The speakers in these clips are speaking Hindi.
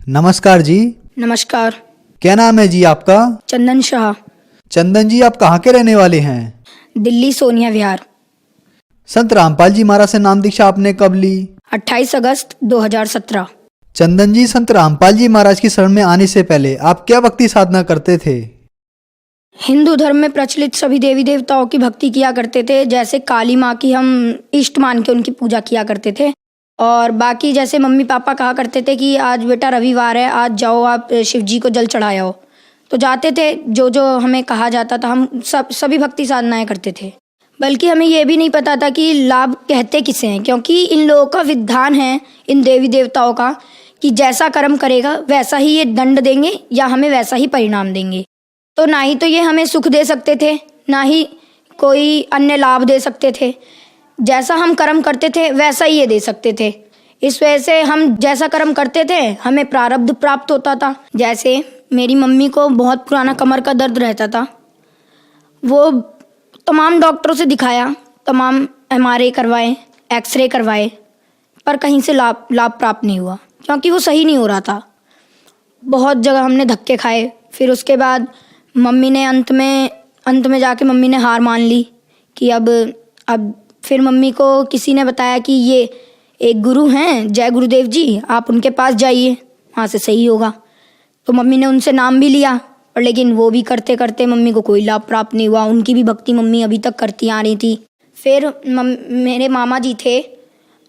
नमस्कार जी। नमस्कार। क्या नाम है जी आपका? चंदन शाह। चंदन जी, आप कहाँ के रहने वाले हैं? दिल्ली सोनिया विहार। संत रामपाल जी महाराज से नाम दीक्षा आपने कब ली? 28 अगस्त 2017। चंदन जी, संत रामपाल जी महाराज की शरण में आने से पहले आप क्या भक्ति साधना करते थे? हिंदू धर्म में प्रचलित सभी देवी देवताओं की भक्ति किया करते थे। जैसे काली माँ की हम इष्ट मान के उनकी पूजा किया करते थे। और बाकी जैसे मम्मी पापा कहा करते थे कि आज बेटा रविवार है, आज जाओ आप शिव जी को जल चढ़ाए आओ, तो जाते थे। जो जो हमें कहा जाता था हम सभी भक्ति साधनाएं करते थे। बल्कि हमें ये भी नहीं पता था कि लाभ कहते किसे हैं, क्योंकि इन लोगों का विधान है, इन देवी देवताओं का, कि जैसा कर्म करेगा वैसा ही ये दंड देंगे या हमें वैसा ही परिणाम देंगे। तो ना ही तो ये हमें सुख दे सकते थे, ना ही कोई अन्य लाभ दे सकते थे। जैसा हम कर्म करते थे वैसा ही ये दे सकते थे। इस वजह से हम जैसा कर्म करते थे हमें प्रारब्ध प्राप्त होता था। जैसे मेरी मम्मी को बहुत पुराना कमर का दर्द रहता था। वो तमाम डॉक्टरों से दिखाया, तमाम MRI करवाए, एक्सरे करवाए, पर कहीं से लाभ प्राप्त नहीं हुआ, क्योंकि वो सही नहीं हो रहा था। बहुत जगह हमने धक्के खाए। फिर उसके बाद मम्मी ने अंत में जाके मम्मी ने हार मान ली कि अब फिर मम्मी को किसी ने बताया कि ये एक गुरु हैं, जय गुरुदेव जी, आप उनके पास जाइए, वहाँ से सही होगा। तो मम्मी ने उनसे नाम भी लिया, और लेकिन वो भी करते करते मम्मी को कोई लाभ प्राप्त नहीं हुआ। उनकी भी भक्ति मम्मी अभी तक करती आ रही थी। फिर मेरे मामा जी थे,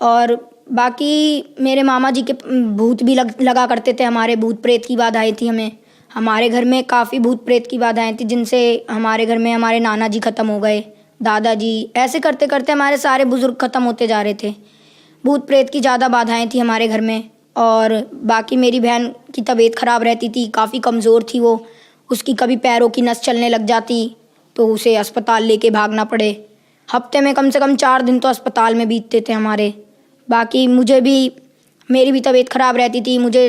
और बाकी मेरे मामा जी के भूत भी लगा करते थे। हमारे भूत प्रेत की बाधाएं थी। हमारे घर में काफ़ी भूत प्रेत की बाधाएं थी, जिनसे हमारे घर में हमारे नाना जी ख़त्म हो गए, दादाजी, ऐसे करते करते हमारे सारे बुज़ुर्ग ख़त्म होते जा रहे थे। भूत प्रेत की ज़्यादा बाधाएं थी हमारे घर में। और बाकी मेरी बहन की तबीयत ख़राब रहती थी, काफ़ी कमज़ोर थी वो। उसकी कभी पैरों की नस चलने लग जाती तो उसे अस्पताल लेके भागना पड़े। हफ्ते में कम से कम 4 दिन तो अस्पताल में बीतते थे हमारे। बाकी मेरी भी तबीयत ख़राब रहती थी। मुझे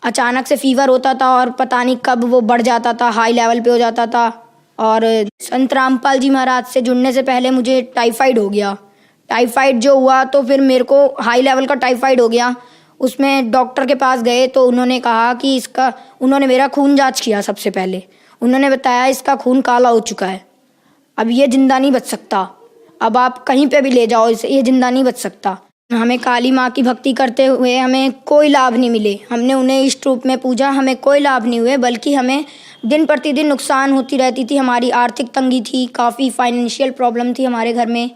अचानक से फ़ीवर होता था और पता नहीं कब वो बढ़ जाता था, हाई लेवल पे हो जाता था। और संत रामपाल जी महाराज से जुड़ने से पहले मुझे टाइफाइड हो गया। टाइफाइड जो हुआ तो फिर मेरे को हाई लेवल का टाइफाइड हो गया। उसमें डॉक्टर के पास गए तो उन्होंने कहा कि उन्होंने मेरा खून जांच किया। सबसे पहले उन्होंने बताया इसका खून काला हो चुका है, अब ये ज़िंदा नहीं बच सकता, अब आप कहीं पे भी ले जाओ इसे, ये ज़िंदा नहीं बच सकता। हमें काली माँ की भक्ति करते हुए हमें कोई लाभ नहीं मिले। हमने उन्हें इष्ट रूप में पूजा, हमें कोई लाभ नहीं हुए, बल्कि हमें दिन प्रतिदिन नुकसान होती रहती थी। हमारी आर्थिक तंगी थी, काफ़ी फाइनेंशियल प्रॉब्लम थी हमारे घर में।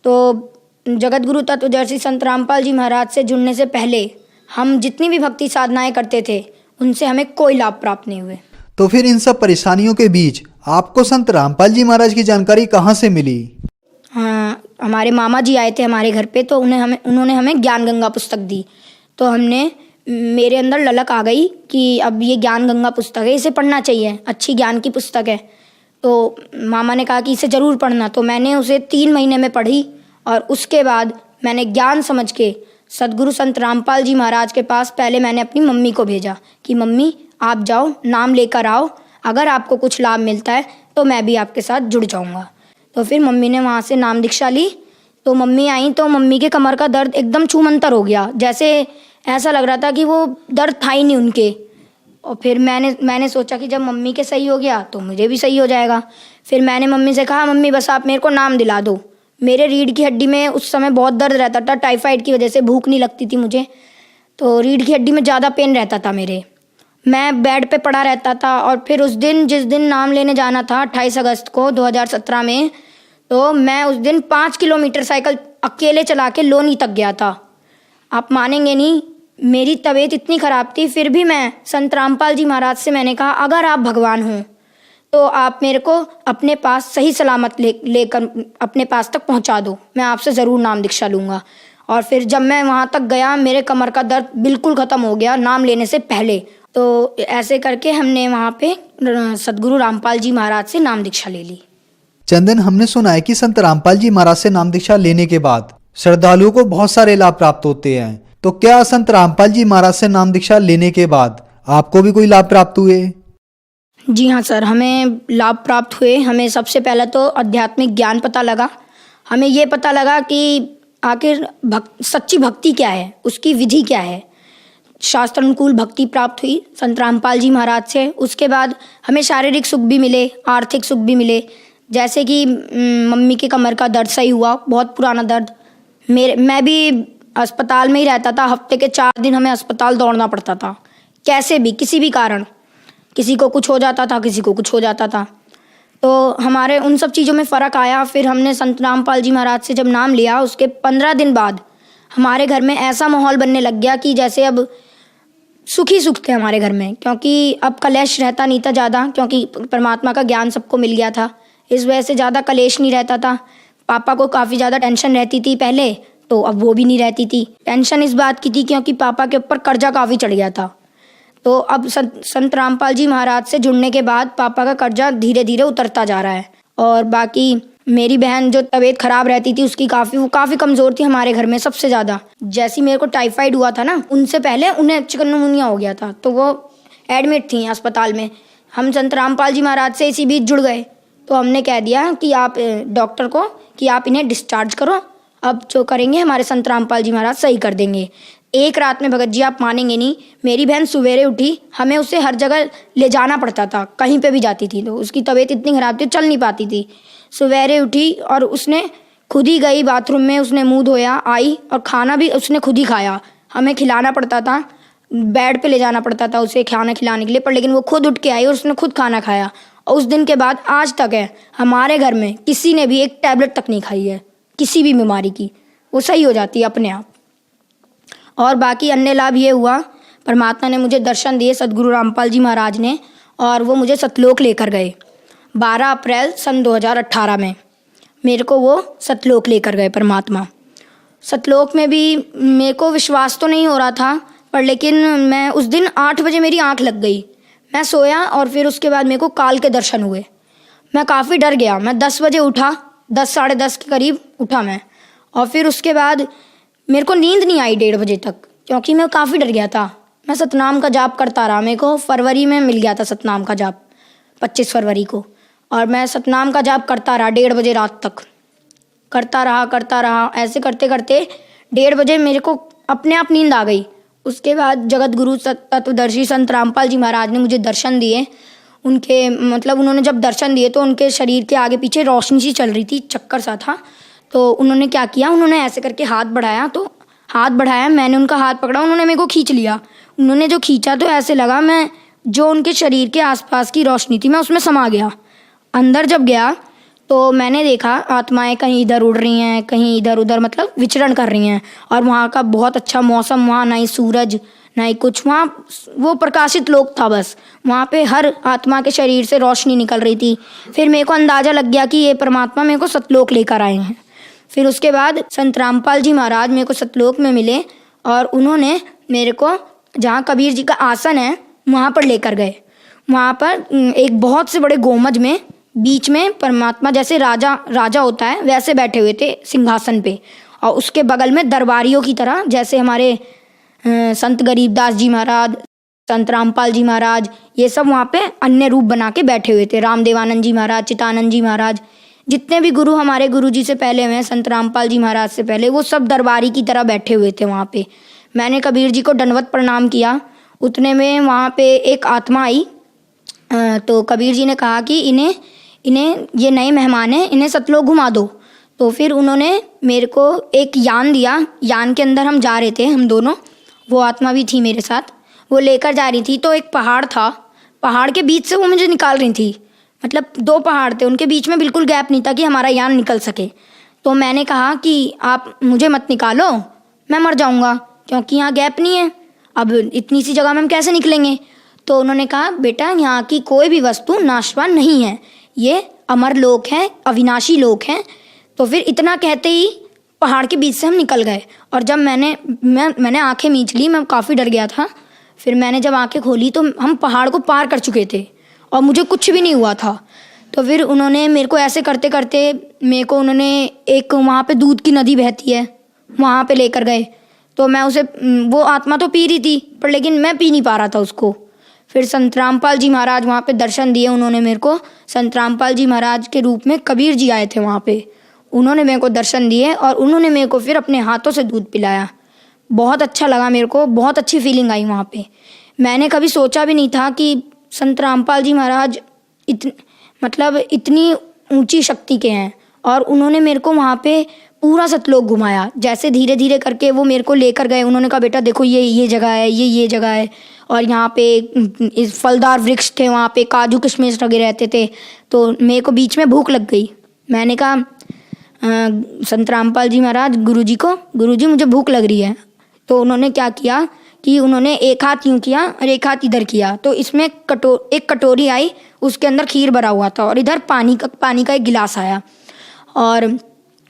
तो जगत गुरु तत्वदर्शी संत रामपाल जी महाराज से जुड़ने से पहले हम जितनी भी भक्ति साधनाएं करते थे उनसे हमें कोई लाभ प्राप्त नहीं हुए। तो फिर इन सब परेशानियों के बीच आपको संत रामपाल जी महाराज की जानकारी कहाँ से मिली? हाँ, हमारे मामा जी आए थे हमारे घर पे, तो उन्होंने हमें ज्ञान गंगा पुस्तक दी। तो मेरे अंदर ललक आ गई कि अब ये ज्ञान गंगा पुस्तक है, इसे पढ़ना चाहिए, अच्छी ज्ञान की पुस्तक है। तो मामा ने कहा कि इसे ज़रूर पढ़ना। तो मैंने उसे 3 महीने में पढ़ी, और उसके बाद मैंने ज्ञान समझ के सदगुरु संत रामपाल जी महाराज के पास पहले मैंने अपनी मम्मी को भेजा कि मम्मी आप जाओ, नाम लेकर आओ, अगर आपको कुछ लाभ मिलता है तो मैं भी आपके साथ जुड़ जाऊंगा। तो फिर मम्मी ने वहाँ से नाम दीक्षा ली। तो मम्मी आई तो मम्मी के कमर का दर्द एकदम छूमंतर हो गया, जैसे ऐसा लग रहा था कि वो दर्द था ही नहीं उनके। और फिर मैंने सोचा कि जब मम्मी के सही हो गया तो मुझे भी सही हो जाएगा। फिर मैंने मम्मी से कहा मम्मी बस आप मेरे को नाम दिला दो। मेरे रीढ़ की हड्डी में उस समय बहुत दर्द रहता था, टाइफाइड की वजह से भूख नहीं लगती थी मुझे, तो रीढ़ की हड्डी में ज़्यादा पेन रहता था मेरे। मैं बेड पे पड़ा रहता था। और फिर जिस दिन नाम लेने जाना था 28 अगस्त को 2017 में, तो मैं उस दिन 5 किलोमीटर साइकिल अकेले चला के लोनी तक गया था। आप मानेंगे नहीं, मेरी तबीयत इतनी ख़राब थी, फिर भी मैं संत रामपाल जी महाराज से मैंने कहा अगर आप भगवान हों तो आप मेरे को अपने पास सही सलामत लेकर अपने पास तक पहुंचा दो, मैं आपसे ज़रूर नाम दीक्षा लूँगा। और फिर जब मैं वहाँ तक गया मेरे कमर का दर्द बिल्कुल ख़त्म हो गया नाम लेने से पहले। तो ऐसे करके हमने वहाँ पे सदगुरु रामपाल जी महाराज से नाम दीक्षा ले ली। चंदन, हमने सुना है कि संत रामपाल जी महाराज से नाम दीक्षा लेने के बाद श्रद्धालुओं को बहुत सारे लाभ प्राप्त होते हैं, तो क्या संत रामपाल जी महाराज से नाम दीक्षा लेने के बाद आपको भी कोई लाभ प्राप्त हुए? जी हाँ सर, हमें लाभ प्राप्त हुए। हमें सबसे पहले तो आध्यात्मिक ज्ञान पता लगा। हमें ये पता लगा कि आखिर सच्ची भक्ति क्या है, उसकी विधि क्या है। शास्त्रानुकूल भक्ति प्राप्त हुई संत रामपाल जी महाराज से। उसके बाद हमें शारीरिक सुख भी मिले, आर्थिक सुख भी मिले। जैसे कि मम्मी के कमर का दर्द सही हुआ, बहुत पुराना दर्द। मैं भी अस्पताल में ही रहता था, हफ्ते के 4 दिन हमें अस्पताल दौड़ना पड़ता था, कैसे भी किसी भी कारण। किसी को कुछ हो जाता था, किसी को कुछ हो जाता था। तो हमारे उन सब चीज़ों में फ़र्क आया। फिर हमने संत रामपाल जी महाराज से जब नाम लिया, उसके 15 दिन बाद हमारे घर में ऐसा माहौल बनने लग गया कि जैसे अब सुख ही सुख थे हमारे घर में, क्योंकि अब कलेश रहता नहीं था ज़्यादा, क्योंकि परमात्मा का ज्ञान सबको मिल गया था। इस वजह से ज़्यादा कलेश नहीं रहता था। पापा को काफ़ी ज़्यादा टेंशन रहती थी पहले, तो अब वो भी नहीं रहती थी। टेंशन इस बात की थी क्योंकि पापा के ऊपर कर्जा काफ़ी चढ़ गया था। तो अब संत रामपाल जी महाराज से जुड़ने के बाद पापा का कर्जा धीरे धीरे उतरता जा रहा है। और बाकी मेरी बहन जो तबीयत खराब रहती थी उसकी वो काफ़ी कमज़ोर थी हमारे घर में सबसे ज़्यादा। जैसे मेरे को टाइफाइड हुआ था ना, उनसे पहले उन्हें चिकनगुनिया हो गया था, तो वो एडमिट थी अस्पताल में। हम संत रामपाल जी महाराज से इसी बीच जुड़ गए। तो हमने कह दिया कि आप डॉक्टर को कि आप इन्हें डिस्चार्ज करो, अब जो करेंगे हमारे संत रामपाल जी महाराज सही कर देंगे। एक रात में भगत जी आप मानेंगे नहीं, मेरी बहन सवेरे उठी, हमें उसे हर जगह ले जाना पड़ता था, कहीं पे भी जाती थी तो उसकी तबीयत इतनी ख़राब थी, चल नहीं पाती थी। सवेरे उठी और उसने खुद ही गई बाथरूम में, उसने मुँह धोया, आई और खाना भी उसने खुद ही खाया। हमें खिलाना पड़ता था, बेड पे ले जाना पड़ता था उसे खाना खिलाने के लिए, पर लेकिन वो खुद उठ के आई और उसने खुद खाना खाया। और उस दिन के बाद आज तक है हमारे घर में किसी ने भी एक टैबलेट तक नहीं खाई है किसी भी बीमारी की, वो सही हो जाती है अपने आप। और बाकी अन्य लाभ ये हुआ, परमात्मा ने मुझे दर्शन दिए सद्गुरु रामपाल जी महाराज ने, और वो मुझे सतलोक लेकर गए 12 अप्रैल सन 2018 में। मेरे को वो सतलोक लेकर गए परमात्मा। सतलोक में भी मेरे को विश्वास तो नहीं हो रहा था, पर लेकिन मैं उस दिन 8 बजे मेरी आंख लग गई। मैं सोया और फिर उसके बाद मेरे को काल के दर्शन हुए। मैं काफ़ी डर गया। मैं 10 बजे उठा, 10 साढ़े 10 के करीब उठा मैं, और फिर उसके बाद मेरे को नींद नहीं आई 1:30 बजे तक, क्योंकि मैं काफ़ी डर गया था। मैं सतनाम का जाप करता रहा। मेरे को फरवरी में मिल गया था सतनाम का जाप, 25 फरवरी को, और मैं सतनाम का जाप करता रहा 1:30 बजे रात तक, करता रहा। ऐसे करते करते 1:30 बजे मेरे को अपने आप नींद आ गई। उसके बाद जगत गुरु तत्वदर्शी संत रामपाल जी महाराज ने मुझे दर्शन दिए। उनके मतलब उन्होंने जब दर्शन दिए तो उनके शरीर के आगे पीछे रोशनी सी चल रही थी, चक्कर सा था। तो उन्होंने क्या किया, उन्होंने ऐसे करके हाथ बढ़ाया, तो हाथ बढ़ाया, मैंने उनका हाथ पकड़ा, उन्होंने मेरे को खींच लिया। उन्होंने जो खींचा तो ऐसे लगा मैं जो उनके शरीर के आसपास की रोशनी थी मैं उसमें समा गया। अंदर जब गया तो मैंने देखा आत्माएं कहीं इधर उड़ रही हैं, कहीं इधर उधर मतलब विचरण कर रही हैं, और वहाँ का बहुत अच्छा मौसम, वहाँ ना ही सूरज ना ही कुछ, वहाँ वो प्रकाशित लोक था बस। वहाँ पे हर आत्मा के शरीर से रोशनी निकल रही थी। फिर मेरे को अंदाज़ा लग गया कि ये परमात्मा मेरे को सतलोक लेकर आए हैं। फिर उसके बाद संत रामपाल जी महाराज मेरे को सतलोक में मिले, और उन्होंने मेरे को जहाँ कबीर जी का आसन है वहाँ पर लेकर गए। वहाँ पर एक बहुत से बड़े गोमज में बीच में परमात्मा जैसे राजा होता है वैसे बैठे हुए थे सिंहासन पे, और उसके बगल में दरबारियों की तरह, जैसे हमारे संत गरीबदास जी महाराज, संत रामपाल जी महाराज, ये सब वहाँ पे अन्य रूप बना के बैठे हुए थे। रामदेवानंद जी महाराज, चितानंद जी महाराज, जितने भी गुरु हमारे गुरु जी से पहले हुए हैं, संत रामपाल जी महाराज से पहले, वो सब दरबारी की तरह बैठे हुए थे वहाँ पे। मैंने कबीर जी को दंडवत प्रणाम किया। उतने में वहाँ पे एक आत्मा आई, तो कबीर जी ने कहा कि इन्हें ये नए मेहमान हैं, इन्हें सतलोक घुमा दो। तो फिर उन्होंने मेरे को एक यान दिया। यान के अंदर हम जा रहे थे, हम दोनों, वो आत्मा भी थी मेरे साथ, वो लेकर जा रही थी। तो एक पहाड़ था, पहाड़ के बीच से वो मुझे निकाल रही थी। मतलब 2 पहाड़ थे, उनके बीच में बिल्कुल गैप नहीं था कि हमारा यान निकल सके। तो मैंने कहा कि आप मुझे मत निकालो, मैं मर जाऊंगा, क्योंकि यहाँ गैप नहीं है, अब इतनी सी जगह में हम कैसे निकलेंगे। तो उन्होंने कहा बेटा यहाँ की कोई भी वस्तु नाशवान नहीं है, ये अमर लोक है, अविनाशी लोक है। तो फिर इतना कहते ही पहाड़ के बीच से हम निकल गए। और जब मैंने आंखें मींच ली, मैं काफ़ी डर गया था। फिर मैंने जब आंखें खोली तो हम पहाड़ को पार कर चुके थे और मुझे कुछ भी नहीं हुआ था। तो फिर उन्होंने मेरे को ऐसे करते करते मेरे को उन्होंने एक वहाँ पे दूध की नदी बहती है वहाँ पे लेकर गए। तो मैं उसे, वो आत्मा तो पी रही थी पर लेकिन मैं पी नहीं पा रहा था उसको। फिर संत रामपाल जी महाराज वहाँ पे दर्शन दिए उन्होंने मेरे को। संत रामपाल जी महाराज के रूप में कबीर जी आए थे वहाँ पे, उन्होंने मेरे को दर्शन दिए और उन्होंने मेरे को फिर अपने हाथों से दूध पिलाया। बहुत अच्छा लगा मेरे को, बहुत अच्छी फीलिंग आई वहाँ पे। मैंने कभी सोचा भी नहीं था कि संत रामपाल जी महाराज इतनी ऊंची शक्ति के हैं। और उन्होंने मेरे को वहाँ पे पूरा सतलोक घुमाया। जैसे धीरे धीरे करके वो मेरे को लेकर गए, उन्होंने कहा बेटा देखो ये जगह है, ये जगह है, और यहाँ पे इस फलदार वृक्ष थे, वहाँ पे काजू किशमिश लगे रहते थे। तो मेरे को बीच में भूख लग गई। मैंने कहा संत रामपाल जी महाराज गुरुजी मुझे भूख लग रही है। तो उन्होंने क्या किया कि उन्होंने एक हाथ यूँ किया और एक हाथ इधर किया, तो इसमें एक कटोरी आई, उसके अंदर खीर भरा हुआ था, और इधर पानी का एक गिलास आया, और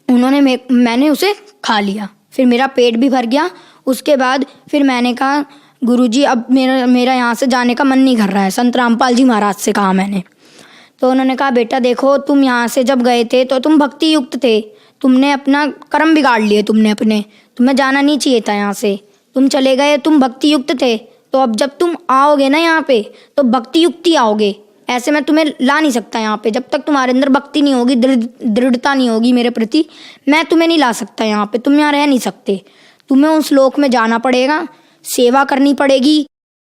मैंने उसे खा लिया। फिर मेरा पेट भी भर गया। उसके बाद फिर मैंने कहा गुरुजी अब मेरा यहाँ से जाने का मन नहीं कर रहा है। संत रामपाल जी महाराज से कहा मैंने। तो उन्होंने कहा बेटा देखो तुम यहाँ से जब गए थे तो तुम भक्ति युक्त थे, तुमने अपना कर्म बिगाड़ लिए, तुम्हें जाना नहीं चाहिए था यहाँ से, तुम चले गए, तुम भक्ति युक्त थे। तो अब जब तुम आओगे ना यहाँ पे तो भक्ति युक्त ही आओगे, ऐसे मैं तुम्हें ला नहीं सकता यहाँ पे। जब तक तुम्हारे अंदर भक्ति नहीं होगी, दृढ़ता नहीं होगी मेरे प्रति, मैं तुम्हें नहीं ला सकता यहाँ पे। तुम यहाँ रह नहीं सकते, तुम्हें उस लोक में जाना पड़ेगा, सेवा करनी पड़ेगी,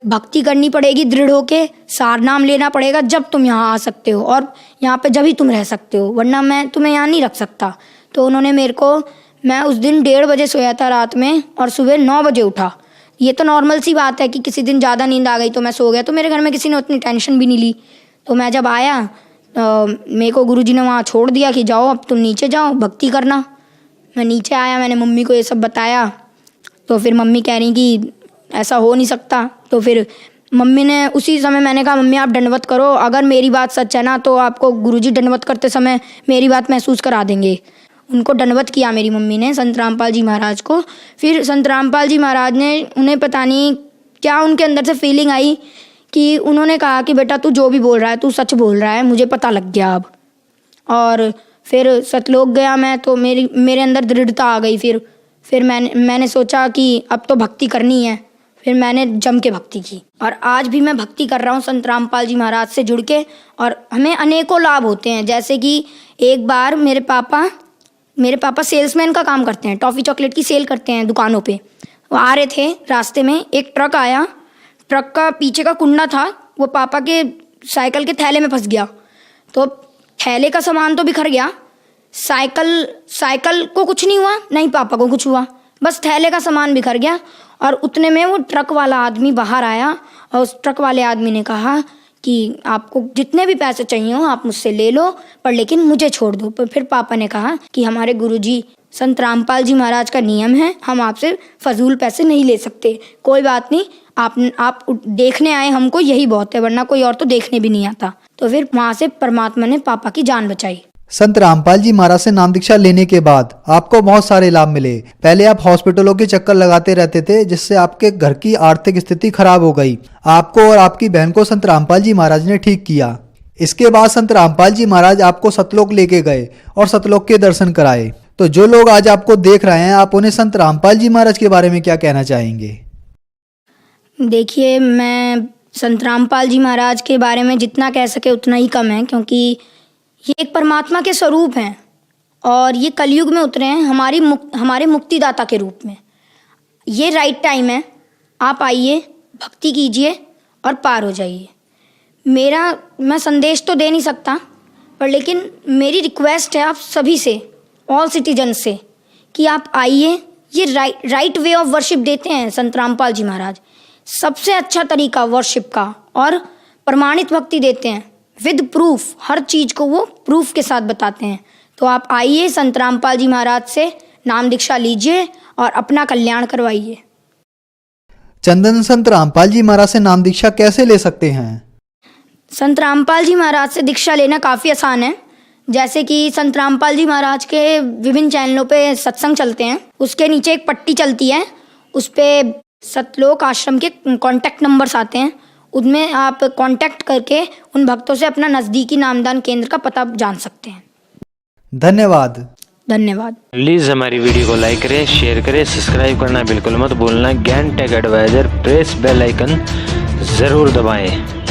भक्ति करनी पड़ेगी, दृढ़ होके सार नाम लेना पड़ेगा, जब तुम यहाँ आ सकते हो, और यहाँ पे जब ही तुम रह सकते हो, वरना मैं तुम्हें यहाँ नहीं रख सकता। तो उन्होंने मैं उस दिन 1:30 बजे सोया था रात में, और सुबह 9 बजे उठा। ये तो नॉर्मल सी बात है कि किसी दिन ज़्यादा नींद आ गई तो मैं सो गया, तो मेरे घर में किसी ने उतनी टेंशन भी नहीं ली। तो मैं जब आया मेरे को गुरुजी ने वहाँ छोड़ दिया कि जाओ अब तुम नीचे जाओ, भक्ति करना। मैं नीचे आया, मैंने मम्मी को ये सब बताया। तो फिर मम्मी कह रही कि ऐसा हो नहीं सकता। तो फिर मम्मी ने उसी समय मैंने कहा मम्मी आप दंडवत करो, अगर मेरी बात सच है ना तो आपको गुरुजी दंडवत करते समय मेरी बात महसूस करा देंगे। उनको दंडवत किया मेरी मम्मी ने, संत रामपाल जी महाराज को। फिर संत रामपाल जी महाराज ने, उन्हें पता नहीं क्या उनके अंदर से फीलिंग आई कि उन्होंने कहा कि बेटा तू जो भी बोल रहा है तू सच बोल रहा है, मुझे पता लग गया अब। और फिर सतलोक गया मैं, तो मेरे अंदर दृढ़ता आ गई। फिर मैंने सोचा कि अब तो भक्ति करनी है। फिर मैंने जम के भक्ति की, और आज भी मैं भक्ति कर रहा हूँ संत रामपाल जी महाराज से जुड़ के। और हमें अनेकों लाभ होते हैं। जैसे कि एक बार मेरे पापा सेल्समैन का काम करते हैं, टॉफ़ी चॉकलेट की सेल करते हैं दुकानों पे। वो आ रहे थे, रास्ते में एक ट्रक आया, ट्रक का पीछे का कुंडा था वो पापा के साइकिल के थैले में फंस गया। तो थैले का सामान तो बिखर गया, साइकिल को कुछ नहीं हुआ, नहीं पापा को कुछ हुआ, बस थैले का सामान बिखर गया। और उतने में वो ट्रक वाला आदमी बाहर आया, और उस ट्रक वाले आदमी ने कहा कि आपको जितने भी पैसे चाहिए हो आप मुझसे ले लो, पर लेकिन मुझे छोड़ दो। पर फिर पापा ने कहा कि हमारे गुरुजी संत रामपाल जी महाराज का नियम है, हम आपसे फजूल पैसे नहीं ले सकते। कोई बात नहीं, आप देखने आए, हमको यही बहुत है, वरना कोई और तो देखने भी नहीं आता। तो फिर वहाँ से परमात्मा ने पापा की जान बचाई। संत रामपाल जी महाराज से नाम दीक्षा लेने के बाद आपको बहुत सारे लाभ मिले। पहले आप हॉस्पिटलों के चक्कर लगाते रहते थे, जिससे आपके घर की आर्थिक स्थिति खराब हो गई। आपको और आपकी बहन को संत रामपाल जी महाराज ने ठीक किया। इसके बाद संत रामपाल जी महाराज आपको सतलोक लेके गए और सतलोक के दर्शन कराए। तो जो लोग आज आपको देख रहे हैं, आप उन्हें संत रामपाल जी महाराज के बारे में क्या कहना चाहेंगे? देखिए, मैं संत रामपाल जी महाराज के बारे में जितना कह सके उतना ही कम है, क्योंकि ये एक परमात्मा के स्वरूप हैं और ये कलयुग में उतरे हैं हमारे मुक्तिदाता के रूप में। ये राइट टाइम है, आप आइए, भक्ति कीजिए और पार हो जाइए। मैं संदेश तो दे नहीं सकता, पर लेकिन मेरी रिक्वेस्ट है आप सभी से, ऑल सिटीजन से, कि आप आइए। ये राइट वे ऑफ वर्शिप देते हैं संत रामपाल जी महाराज, सबसे अच्छा तरीका वर्शिप का, और प्रमाणित भक्ति देते हैं विद प्रूफ। हर चीज़ को वो प्रूफ के साथ बताते हैं। तो आप आइए, संत रामपाल जी महाराज से नाम दीक्षा लीजिए और अपना कल्याण करवाइए। चंदन, संत रामपाल जी महाराज से नाम दीक्षा कैसे ले सकते हैं? संत रामपाल जी महाराज से दीक्षा लेना काफ़ी आसान है। जैसे कि संत रामपाल जी महाराज के विभिन्न चैनलों पे सत्संग चलते हैं, उसके नीचे एक पट्टी चलती है, उस पर सतलोक आश्रम के कॉन्टैक्ट नंबर्स आते हैं। उनमें आप कांटेक्ट करके उन भक्तों से अपना नज़दीकी नामदान केंद्र का पता जान सकते हैं। धन्यवाद। प्लीज़ हमारी वीडियो को लाइक करें, शेयर करें, सब्सक्राइब करना बिल्कुल मत भूलना। Gyan Tech Advisor press bell icon ज़रूर दबाएं।